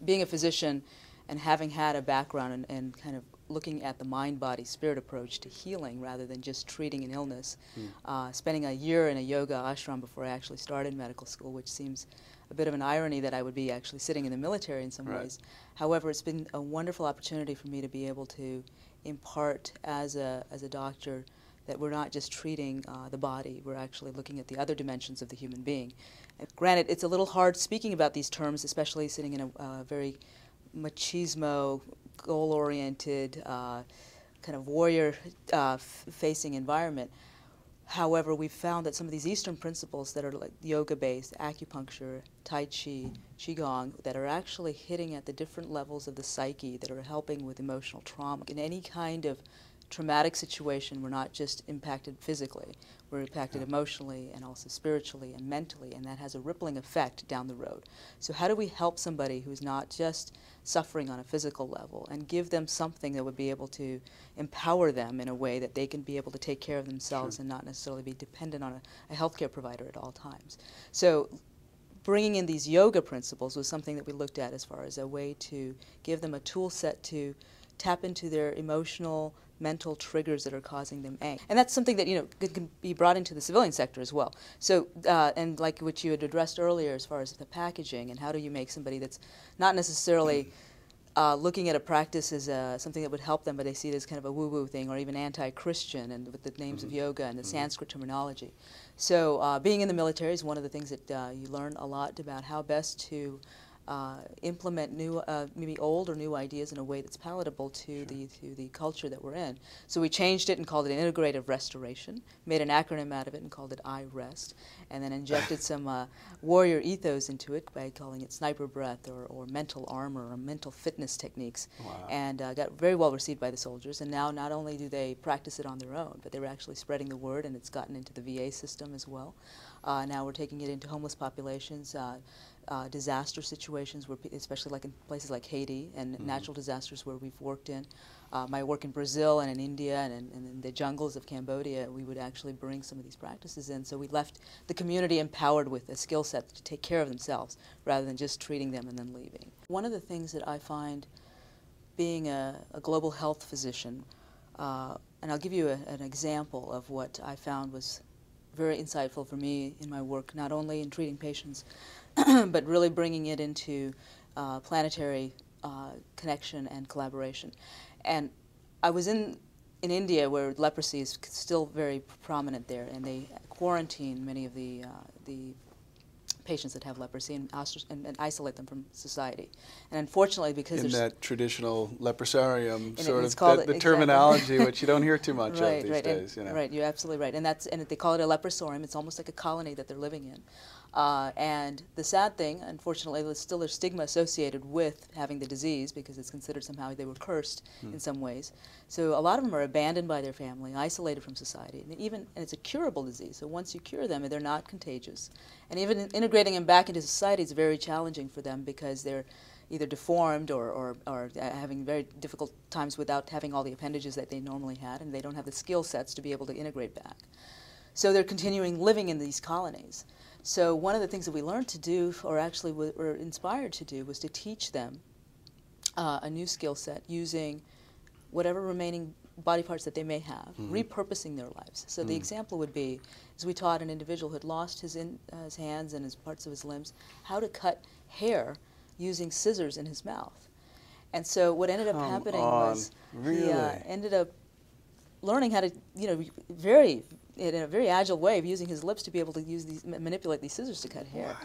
being a physician and having had a background and kind of looking at the mind-body-spirit approach to healing rather than just treating an illness, spending a year in a yoga ashram before I actually started medical school, which seems a bit of an irony that I would be actually sitting in the military in some ways. However, it's been a wonderful opportunity for me to be able to impart as a doctor that we're not just treating the body, we're actually looking at the other dimensions of the human being. And granted, it's a little hard speaking about these terms, especially sitting in a very machismo, goal-oriented, kind of warrior-facing environment. However, we've found that some of these Eastern principles that are like yoga-based, acupuncture, tai chi, qigong, that are actually hitting at the different levels of the psyche, that are helping with emotional trauma. In any kind of traumatic situation, we're not just impacted physically, we're impacted emotionally and also spiritually and mentally, and that has a rippling effect down the road. So how do we help somebody who's not just suffering on a physical level and give them something that would be able to empower them in a way that they can be able to take care of themselves and not necessarily be dependent on a healthcare provider at all times. So bringing in these yoga principles was something that we looked at as far as a way to give them a tool set to tap into their emotional, mental triggers that are causing them angst. And that's something that, you know, can be brought into the civilian sector as well. So, and like what you had addressed earlier as far as the packaging and how do you make somebody that's not necessarily looking at a practice as something that would help them, but they see it as kind of a woo-woo thing or even anti-Christian and with the names of yoga and the Sanskrit terminology. So being in the military is one of the things that you learn a lot about how best to implement new, maybe old or new ideas in a way that's palatable to the culture that we're in. So we changed it and called it integrative restoration, made an acronym out of it and called it I-REST, and then injected some warrior ethos into it by calling it sniper breath or mental armor or mental fitness techniques, and got very well received by the soldiers. And now not only do they practice it on their own, but they're actually spreading the word, and it's gotten into the VA system as well. Now we're taking it into homeless populations, disaster situations, where, especially like in places like Haiti and natural disasters where we've worked in. My work in Brazil and in India and in the jungles of Cambodia, we would actually bring some of these practices in. So we left the community empowered with a skill set to take care of themselves rather than just treating them and then leaving. One of the things that I find being a global health physician, and I'll give you an example of what I found was very insightful for me in my work, not only in treating patients, but really bringing it into planetary connection and collaboration. And I was in India, where leprosy is still very prominent there, and they quarantine many of the patients that have leprosy and isolate them from society. And unfortunately, because in that traditional leprosarium sort of the terminology, which you don't hear too much of these days. You know. Right, you're absolutely right. And they call it a leprosarium. It's almost like a colony that they're living in. And the sad thing, unfortunately, there's still a stigma associated with having the disease because it's considered somehow they were cursed in some ways. So a lot of them are abandoned by their family, isolated from society, and it's a curable disease. So once you cure them, they're not contagious. And even integrating them back into society is very challenging for them because they're either deformed or having very difficult times without having all the appendages that they normally had, and they don't have the skill sets to be able to integrate back. So they're continuing living in these colonies. So one of the things that we learned to do, or actually were inspired to do, was to teach them a new skill set using whatever remaining body parts that they may have, repurposing their lives. So the example would be, as we taught an individual who had lost his hands and his parts of his limbs, how to cut hair using scissors in his mouth. And so what ended up happening was he ended up learning how to, you know, in a very agile way of using his lips to be able to manipulate these scissors to cut hair.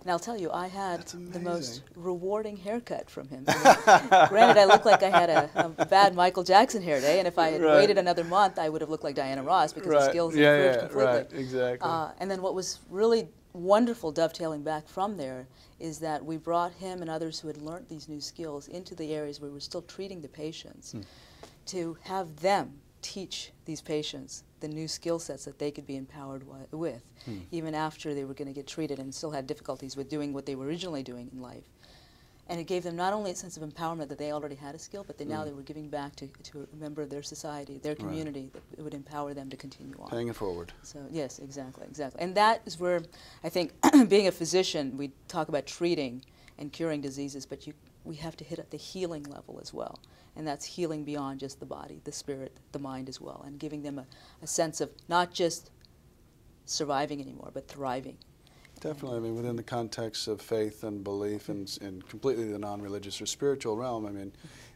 And I'll tell you, I had the most rewarding haircut from him. Granted, I looked like I had a bad Michael Jackson hair day, and if I had waited another month, I would have looked like Diana Ross because the skills improved completely. Right, exactly. And then what was really wonderful dovetailing back from there is that we brought him and others who had learned these new skills into the areas where we're still treating the patients to have them teach these patients the new skill sets that they could be empowered with, even after they were going to get treated and still had difficulties with doing what they were originally doing in life. And it gave them not only a sense of empowerment that they already had a skill, but now they were giving back to a member of their society, their community, that would empower them to continue on. Paying it forward. So yes, exactly. And that is where I think being a physician, we talk about treating and curing diseases, but we have to hit at the healing level as well. And that's healing beyond just the body, the spirit, the mind as well, and giving them a sense of not just surviving anymore, but thriving. Definitely. I mean, within the context of faith and belief and completely the non-religious or spiritual realm, I mean,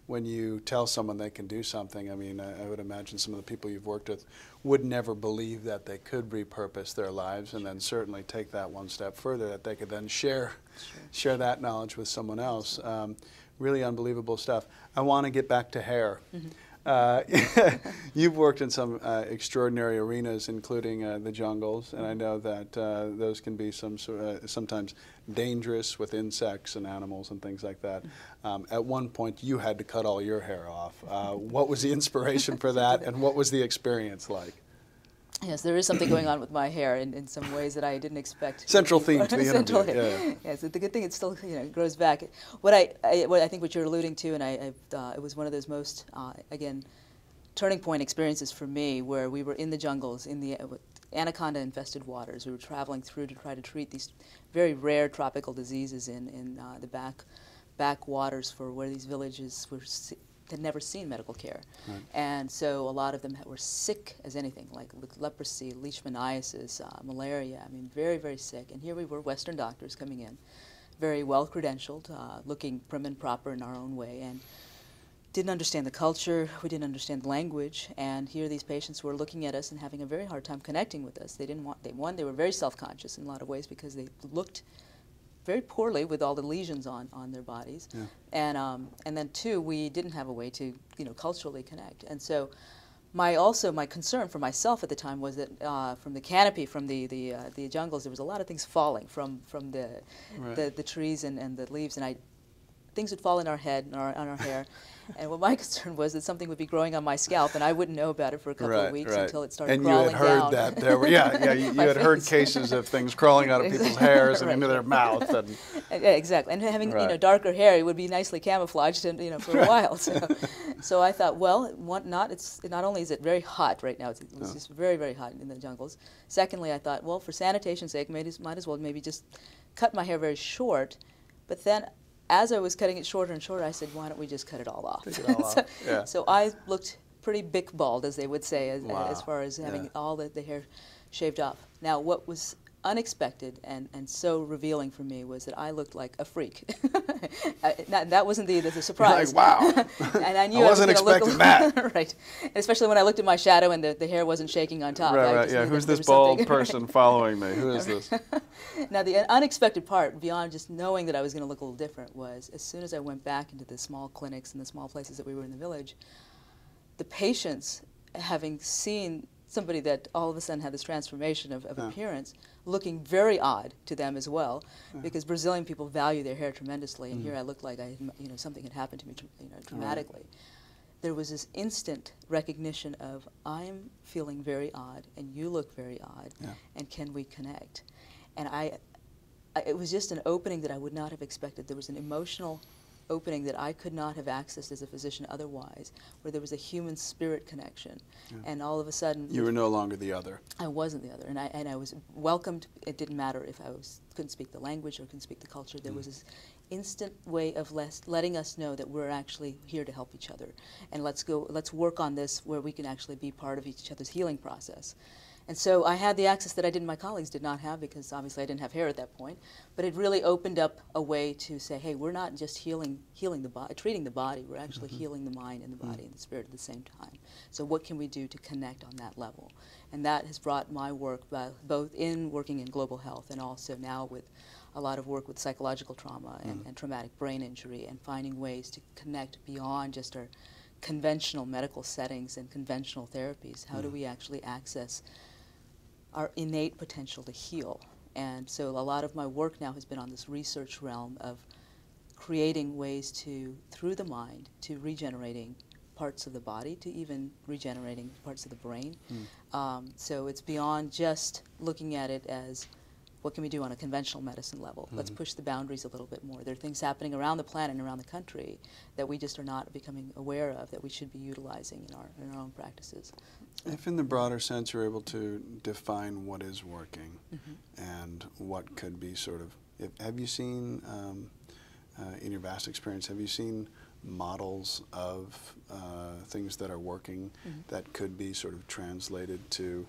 when you tell someone they can do something, I mean, I would imagine some of the people you've worked with would never believe that they could repurpose their lives, and then certainly take that one step further, that they could then share that knowledge with someone else. Really unbelievable stuff. I want to get back to hair. You've worked in some extraordinary arenas, including the jungles, and I know that those can be sometimes dangerous with insects and animals and things like that. At one point, you had to cut all your hair off. What was the inspiration for that, and what was the experience like? Yes, there is something going on with my hair in some ways that I didn't expect. Central theme to the interview. Yeah. Yes, the good thing it still grows back. What I think what you're alluding to, and it was one of those most again turning point experiences for me, where we were in the jungles in the anaconda-infested waters. We were traveling through to try to treat these very rare tropical diseases in the backwaters for where these villages had never seen medical care. Right. And so a lot of them were sick as anything, like leprosy, leishmaniasis, malaria. I mean, very, very sick. And here we were, Western doctors coming in, very well credentialed, looking prim and proper in our own way, and didn't understand the culture, we didn't understand the language, and here these patients were looking at us and having a very hard time connecting with us. They were very self-conscious in a lot of ways because they looked very poorly with all the lesions on their bodies, and then two, we didn't have a way to culturally connect. And so my concern for myself at the time was that from the canopy, from the jungles, there was a lot of things falling from the trees and the leaves, and things would fall in our head and on our hair. And what my concern was that something would be growing on my scalp, and I wouldn't know about it for a couple of weeks until it started crawling down. And you had heard that you had heard cases of things crawling out of people's hairs and into their mouth. And exactly. And having darker hair, it would be nicely camouflaged for a while. So I thought, well, not only is it very hot right now, it was just very, very hot in the jungles. Secondly, I thought, well, for sanitation's sake, might as well maybe just cut my hair very short. But then, as I was cutting it shorter and shorter, I said, why don't we just cut it all off? Take it all off. So I looked pretty big bald, as they would say, as far as having all the hair shaved off. Now, what was unexpected and so revealing for me was that I looked like a freak. That wasn't the surprise. You're like, wow. And I knew I wasn't expecting that. Right. And especially when I looked at my shadow and the hair wasn't shaking on top. Right. Yeah. Who's this bald person following me? Who is this? Now, the unexpected part, beyond just knowing that I was going to look a little different, was as soon as I went back into the small clinics and the small places that we were in the village, the patients, having seen somebody that all of a sudden had this transformation of appearance, looking very odd to them as well, because Brazilian people value their hair tremendously, and here I looked like something had happened to me dramatically. There was this instant recognition of, I'm feeling very odd, and you look very odd, and can we connect? And it was just an opening that I would not have expected. There was an emotional opening that I could not have accessed as a physician otherwise, where there was a human spirit connection. And all of a sudden, you were no longer the other. I wasn't the other, and I was welcomed. It didn't matter if I couldn't speak the language or couldn't speak the culture. There was this instant way of letting us know that we're actually here to help each other, and let's work on this where we can actually be part of each other's healing process. And so I had the access that my colleagues did not have, because obviously I didn't have hair at that point. But it really opened up a way to say, hey, we're not just healing the body, treating the body. We're actually healing the mind and the body and the spirit at the same time. So what can we do to connect on that level? And that has brought my work, both in working in global health and also now with a lot of work with psychological trauma and traumatic brain injury, and finding ways to connect beyond just our conventional medical settings and conventional therapies. How do we actually access our innate potential to heal? And so a lot of my work now has been on this research realm of creating ways through the mind, to regenerating parts of the body, to even regenerating parts of the brain. So it's beyond just looking at it as, what can we do on a conventional medicine level? Let's push the boundaries a little bit more. There are things happening around the planet and around the country that we just are not becoming aware of, that we should be utilizing in our own practices. If in the broader sense you're able to define what is working and what could be have you seen in your vast experience, have you seen models of things that are working that could be sort of translated to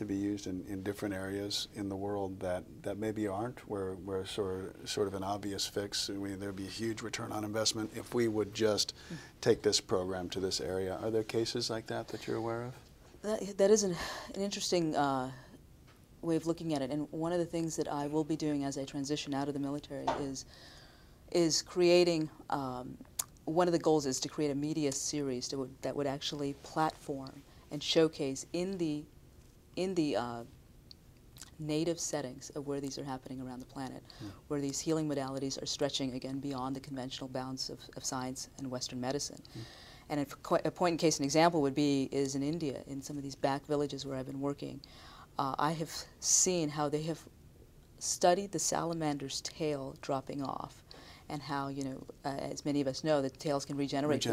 be used in different areas in the world that maybe aren't, where sort of an obvious fix? I mean, there'd be a huge return on investment if we would just take this program to this area. Are there cases like that you're aware of? That is an interesting way of looking at it, and one of the things that I will be doing as I transition out of the military is creating, one of the goals is to create a media series that would actually platform and showcase in the native settings of where these are happening around the planet, where these healing modalities are stretching, again, beyond the conventional bounds of science and Western medicine. And a point in case an example is in India, in some of these back villages where I've been working. I have seen how they have studied the salamander's tail dropping off, and how, as many of us know, that tails can regenerate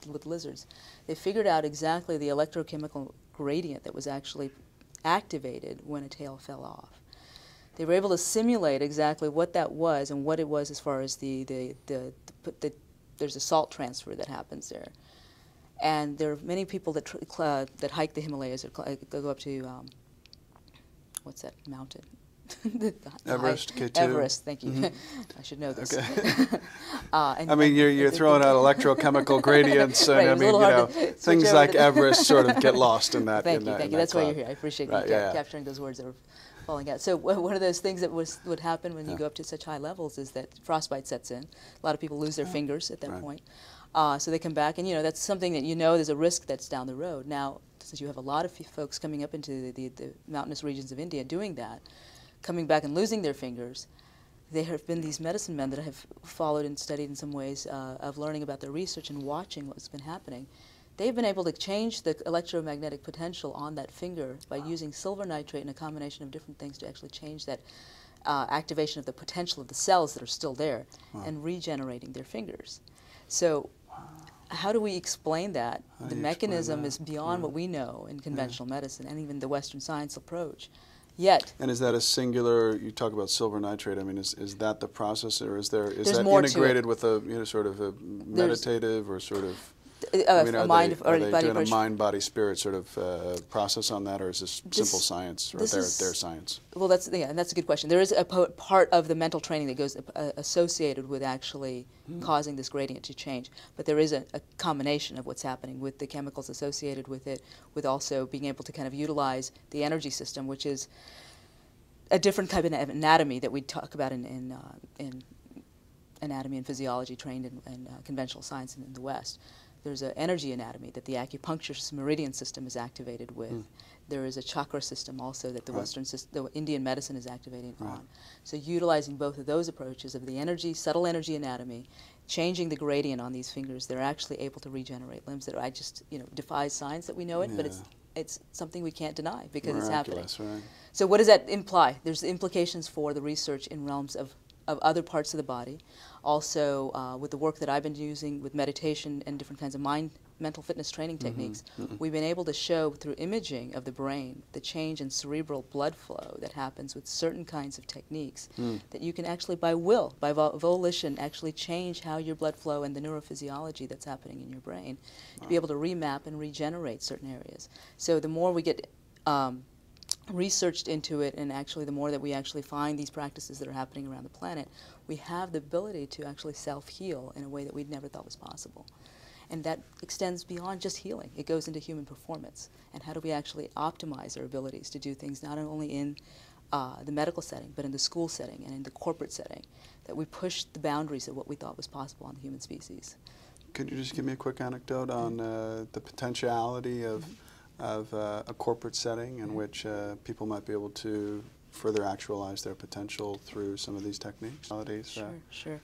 with lizards. They figured out exactly the electrochemical gradient that was actually activated when a tail fell off. They were able to simulate exactly what that was and what it was as far as there's a salt transfer that happens there. And there are many people that hike the Himalayas, or go up to, what's that mountain? Everest, K2. Everest, thank you. I should know this. Okay. I mean, you're throwing out electrochemical gradients, and right, I mean, things like Everest sort of get lost in that. Thank you. That's why you're here. I appreciate you capturing those words that were falling out. So one of those things that would happen when you go up to such high levels is that frostbite sets in. A lot of people lose their fingers at that point. So they come back, and that's something that there's a risk that's down the road. Now, since you have a lot of folks coming up into the mountainous regions of India doing that, coming back and losing their fingers, there have been these medicine men that I have followed and studied in some ways of learning about their research and watching what's been happening. They've been able to change the electromagnetic potential on that finger by using silver nitrate and a combination of different things to actually change that activation of the potential of the cells that are still there and regenerating their fingers. So how do we explain that? The mechanism is beyond what we know in conventional medicine and even the Western science approach. Yet. And is that a singular? You talk about silver nitrate. I mean, is that the process, or is that integrated with a sort of a meditative or sort of? Are they doing a mind-body spirit sort of process on that, or is this simple science or their science? Well, that's a good question. There is a part of the mental training that goes associated with actually causing this gradient to change, but there is a combination of what's happening with the chemicals associated with it, with also being able to kind of utilize the energy system, which is a different kind of anatomy that we talk about in anatomy and physiology trained in conventional science in the West. There's an energy anatomy that the acupuncture meridian system is activated with. There is a chakra system also that the Indian medicine is activating on. So utilizing both of those approaches of the subtle energy anatomy, changing the gradient on these fingers, they're actually able to regenerate limbs that defies science that we know it, but it's something we can't deny because it's happening. Right. So what does that imply? There's implications for the research in realms of other parts of the body. Also, with the work that I've been using with meditation and different kinds of mental fitness training techniques, we've been able to show through imaging of the brain the change in cerebral blood flow that happens with certain kinds of techniques that you can actually, by volition, actually change how your blood flow and the neurophysiology that's happening in your brain to be able to remap and regenerate certain areas. So the more we get researched into it, and actually the more that we actually find these practices that are happening around the planet, we have the ability to actually self-heal in a way that we'd never thought was possible. And that extends beyond just healing. It goes into human performance. And how do we actually optimize our abilities to do things not only in the medical setting, but in the school setting and in the corporate setting, that we push the boundaries of what we thought was possible on the human species. Could you just give me a quick anecdote on the potentiality of a corporate setting in which people might be able to further actualize their potential through some of these techniques? Sure.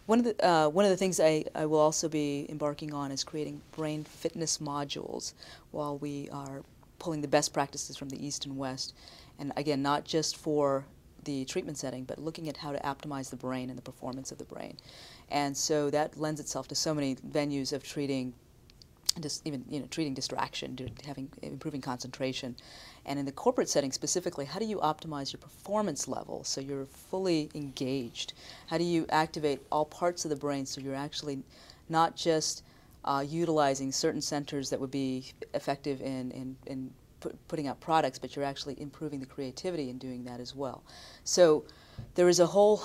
One of the things I will also be embarking on is creating brain fitness modules while we are pulling the best practices from the East and West. And again, not just for the treatment setting, but looking at how to optimize the brain and the performance of the brain. And so that lends itself to so many venues of treating just even treating distraction, improving concentration. And in the corporate setting specifically, how do you optimize your performance level so you're fully engaged? How do you activate all parts of the brain so you're actually not just utilizing certain centers that would be effective in putting out products, but you're actually improving the creativity in doing that as well. So there is a whole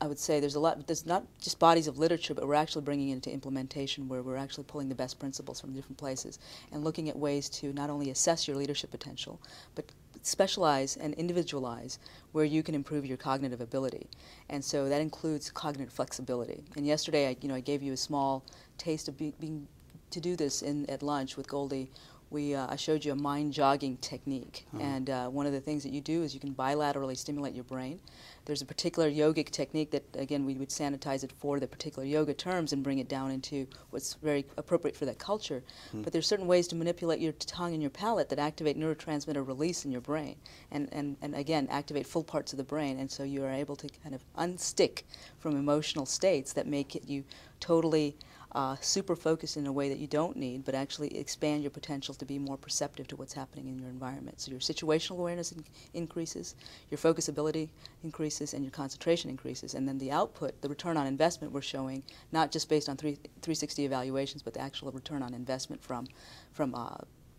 I would say there's not just bodies of literature, but we're actually bringing it into implementation where we're actually pulling the best principles from different places and looking at ways to not only assess your leadership potential, but specialize and individualize where you can improve your cognitive ability. And so that includes cognitive flexibility. And yesterday, I gave you a small taste of being to do this at lunch with Goldie. I showed you a mind jogging technique, and one of the things that you do is you can bilaterally stimulate your brain. There's a particular yogic technique that, again, we would sanitize it for the particular yoga terms and bring it down into what's very appropriate for that culture. But there's certain ways to manipulate your tongue and your palate that activate neurotransmitter release in your brain, and again, activate full parts of the brain, and so you are able to kind of unstick from emotional states that make you totally super focused in a way that you don't need, but actually expand your potential to be more perceptive to what's happening in your environment. So your situational awareness increases, your focus ability increases, and your concentration increases. And then the output, the return on investment we're showing, not just based on 360 evaluations, but the actual return on investment from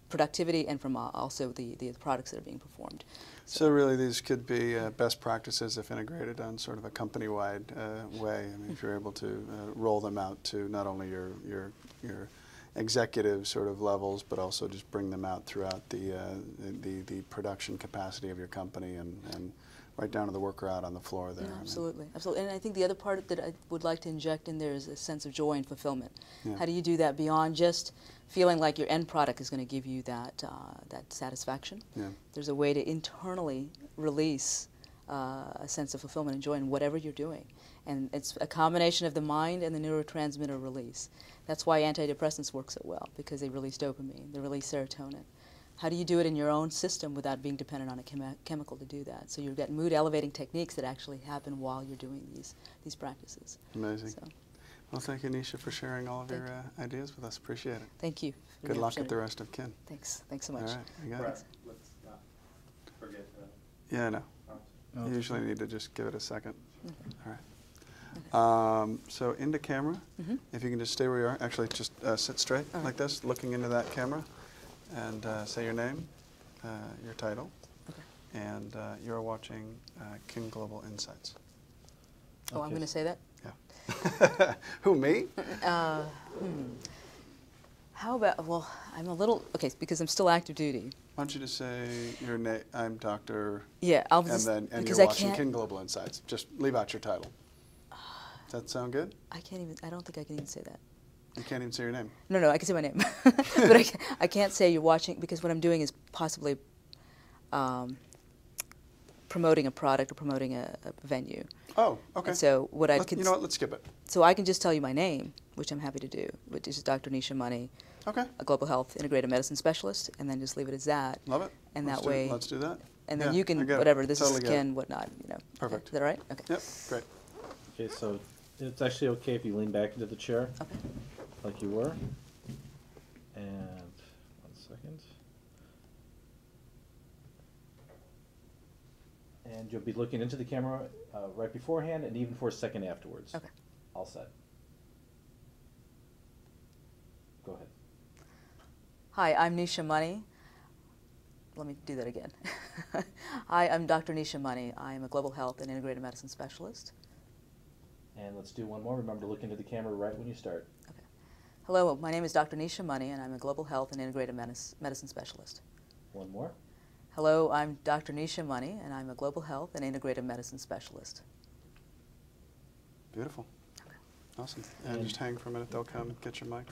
productivity and from also the products that are being performed. So really these could be best practices if integrated on sort of a company-wide way. I mean, if you're able to roll them out to not only your executive sort of levels, but also just bring them out throughout the production capacity of your company and right down to the worker out on the floor there. Yeah, absolutely, absolutely. And I think the other part that I would like to inject in there is a sense of joy and fulfillment. Yeah. How do you do that beyond just feeling like your end product is going to give you that satisfaction? Yeah. There's a way to internally release a sense of fulfillment and joy in whatever you're doing. And it's a combination of the mind and the neurotransmitter release. That's why antidepressants work so well, because they release dopamine, they release serotonin. How do you do it in your own system without being dependent on a chemical to do that? So you've got mood-elevating techniques that actually happen while you're doing these practices. Amazing. So. Well, thank you, Nisha, for sharing all of your ideas with us. Appreciate it. Thank you. Good luck at the rest of Kin. Thanks. Thanks so much. All right. You got it. Let's not forget that. Yeah, I know. No, You usually need to just give it a second. Okay. All right. So into camera, if you can just stay where you are. Actually, just sit straight like this, looking into that camera, and say your name, your title, and you're watching Kin Global Insights. Oh, I'm going to say that? Yeah. Who, me? How about, well, I'm a little, okay, because I'm still active duty. Why don't you just say your name, I'm Dr. Yeah, I'll just, and you're watching Kin Global Insights. Just leave out your title. Does that sound good? I don't think I can even say that. You can't even say your name? No, I can say my name. But I can't say you're watching, because what I'm doing is possibly promoting a product or promoting a venue. Oh, okay. And so what you know what, let's skip it. So I can just tell you my name, which I'm happy to do, which is Dr. Nisha Money, a global health integrated medicine specialist, and then just leave it as that. Love it. And let's that way. Let's do that. And then you can, whatever, this is Kin, whatnot, Perfect. Is that all right? Okay. Yep, great. Okay, so it's actually okay if you lean back into the chair. Okay. Like you were. And 1 second. And you'll be looking into the camera right beforehand and even for a second afterwards. Okay. All set. Go ahead. Hi, I'm Nisha Money. Let me do that again. Hi, I'm Dr. Nisha Money. I am a global health and integrated medicine specialist. And let's do one more. Remember to look into the camera right when you start. Okay. Hello, my name is Dr. Nisha Money, and I'm a global health and integrated medicine specialist. One more. Hello, I'm Dr. Nisha Money, and I'm a global health and integrated medicine specialist. Beautiful. Okay. Awesome. And just hang for a minute. They'll come get your mic.